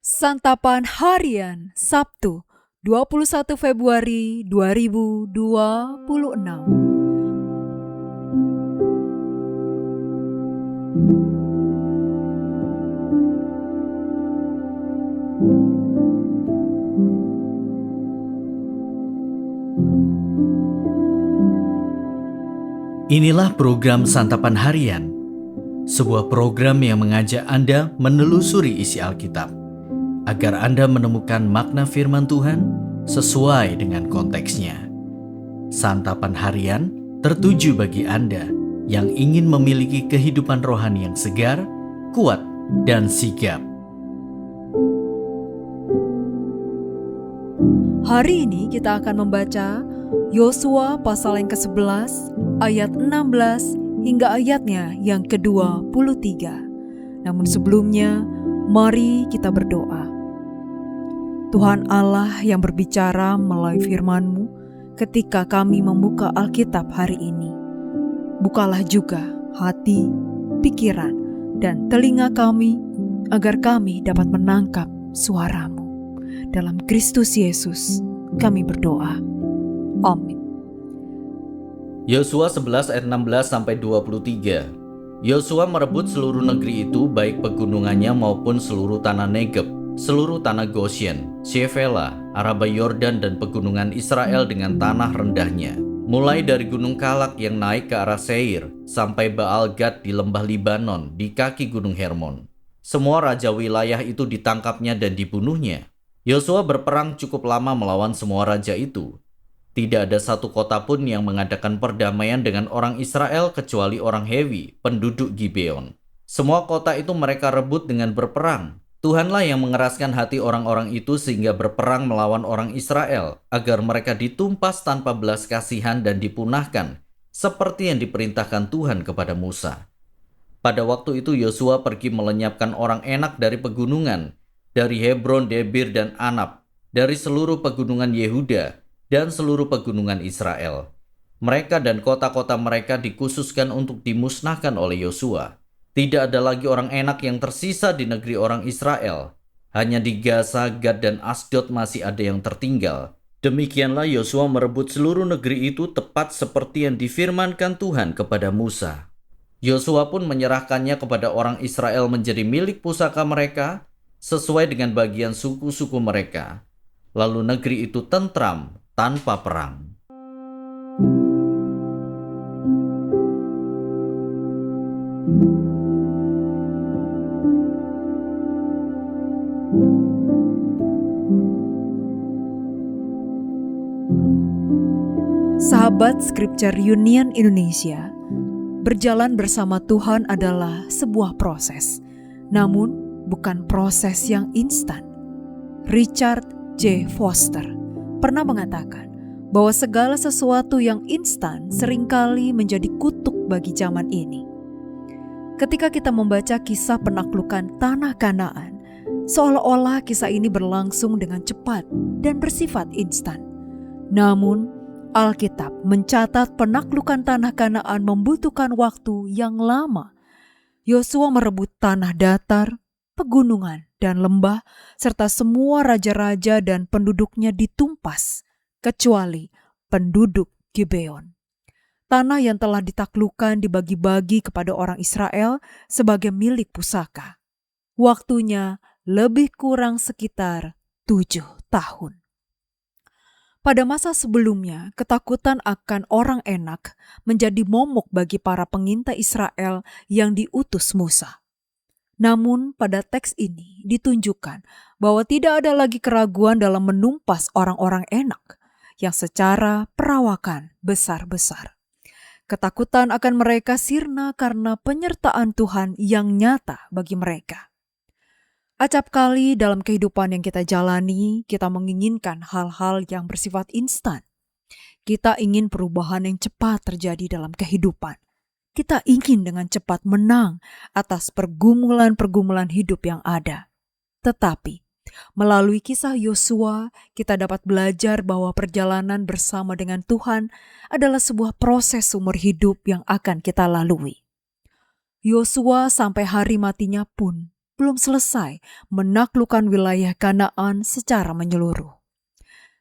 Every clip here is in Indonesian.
Santapan Harian Sabtu 21 Februari 2026. Inilah program Santapan Harian, sebuah program yang mengajak Anda menelusuri isi Alkitab, agar Anda menemukan makna firman Tuhan sesuai dengan konteksnya. Santapan Harian tertuju bagi Anda yang ingin memiliki kehidupan rohani yang segar, kuat, dan sigap. Hari ini kita akan membaca Yosua pasal yang ke-11 ayat 16 hingga ayatnya yang ke-23. Namun sebelumnya, mari kita berdoa. Tuhan Allah yang berbicara melalui firman-Mu ketika kami membuka Alkitab hari ini. Bukalah juga hati, pikiran, dan telinga kami agar kami dapat menangkap suara-Mu. Dalam Kristus Yesus kami berdoa. Amin. Yosua 11 ayat 16-23. Yosua merebut seluruh negeri itu, baik pegunungannya maupun seluruh tanah Negeb, seluruh tanah Goshen, Shefela, Araba Yordan dan pegunungan Israel dengan tanah rendahnya. Mulai dari Gunung Kalak yang naik ke arah Seir, sampai Baal Gad di lembah Libanon, di kaki Gunung Hermon. Semua raja wilayah itu ditangkapnya dan dibunuhnya. Yosua berperang cukup lama melawan semua raja itu. Tidak ada satu kota pun yang mengadakan perdamaian dengan orang Israel kecuali orang Hewi, penduduk Gibeon. Semua kota itu mereka rebut dengan berperang. Tuhanlah yang mengeraskan hati orang-orang itu sehingga berperang melawan orang Israel, agar mereka ditumpas tanpa belas kasihan dan dipunahkan, seperti yang diperintahkan Tuhan kepada Musa. Pada waktu itu Yosua pergi melenyapkan orang Enak dari pegunungan, dari Hebron, Debir, dan Anab, dari seluruh pegunungan Yehuda, dan seluruh pegunungan Israel. Mereka dan kota-kota mereka dikhususkan untuk dimusnahkan oleh Yosua. Tidak ada lagi orang Enak yang tersisa di negeri orang Israel. Hanya di Gaza, Gad, dan Asdod masih ada yang tertinggal. Demikianlah Yosua merebut seluruh negeri itu tepat seperti yang difirmankan Tuhan kepada Musa. Yosua pun menyerahkannya kepada orang Israel menjadi milik pusaka mereka, sesuai dengan bagian suku-suku mereka. Lalu negeri itu tentram tanpa perang. Sahabat Scripture Union Indonesia, berjalan bersama Tuhan adalah sebuah proses, namun bukan proses yang instan. Richard J. Foster pernah mengatakan bahwa segala sesuatu yang instan seringkali menjadi kutuk bagi zaman ini. Ketika kita membaca kisah penaklukan tanah Kanaan, seolah-olah kisah ini berlangsung dengan cepat dan bersifat instan. Namun, Alkitab mencatat penaklukan tanah Kanaan membutuhkan waktu yang lama. Yosua merebut tanah datar, pegunungan, dan lembah, serta semua raja-raja dan penduduknya ditumpas, kecuali penduduk Gibeon. Tanah yang telah ditaklukkan dibagi-bagi kepada orang Israel sebagai milik pusaka. Waktunya lebih kurang sekitar 7 tahun. Pada masa sebelumnya, ketakutan akan orang Enak menjadi momok bagi para pengintai Israel yang diutus Musa. Namun pada teks ini ditunjukkan bahwa tidak ada lagi keraguan dalam menumpas orang-orang Enak yang secara perawakan besar-besar. Ketakutan akan mereka sirna karena penyertaan Tuhan yang nyata bagi mereka. Acap kali dalam kehidupan yang kita jalani, kita menginginkan hal-hal yang bersifat instan. Kita ingin perubahan yang cepat terjadi dalam kehidupan. Kita ingin dengan cepat menang atas pergumulan-pergumulan hidup yang ada. Tetapi, melalui kisah Yosua, kita dapat belajar bahwa perjalanan bersama dengan Tuhan adalah sebuah proses umur hidup yang akan kita lalui. Yosua sampai hari matinya pun belum selesai menaklukkan wilayah Kanaan secara menyeluruh.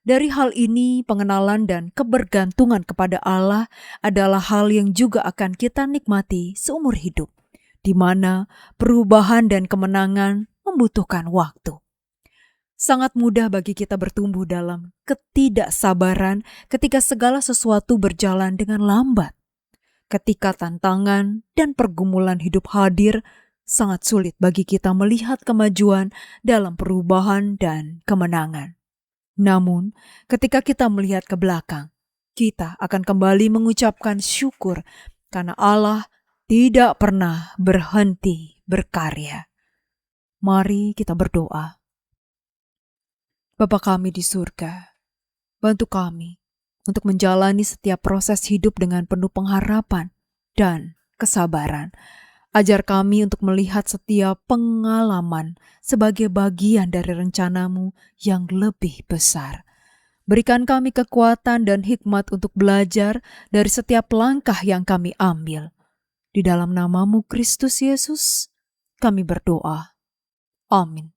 Dari hal ini, pengenalan dan kebergantungan kepada Allah adalah hal yang juga akan kita nikmati seumur hidup, di mana perubahan dan kemenangan membutuhkan waktu. Sangat mudah bagi kita bertumbuh dalam ketidaksabaran ketika segala sesuatu berjalan dengan lambat. Ketika tantangan dan pergumulan hidup hadir, sangat sulit bagi kita melihat kemajuan dalam perubahan dan kemenangan. Namun, ketika kita melihat ke belakang, kita akan kembali mengucapkan syukur karena Allah tidak pernah berhenti berkarya. Mari kita berdoa. Bapa kami di surga, bantu kami untuk menjalani setiap proses hidup dengan penuh pengharapan dan kesabaran. Ajar kami untuk melihat setiap pengalaman sebagai bagian dari rencana-Mu yang lebih besar. Berikan kami kekuatan dan hikmat untuk belajar dari setiap langkah yang kami ambil. Di dalam nama-Mu Kristus Yesus, kami berdoa. Amin.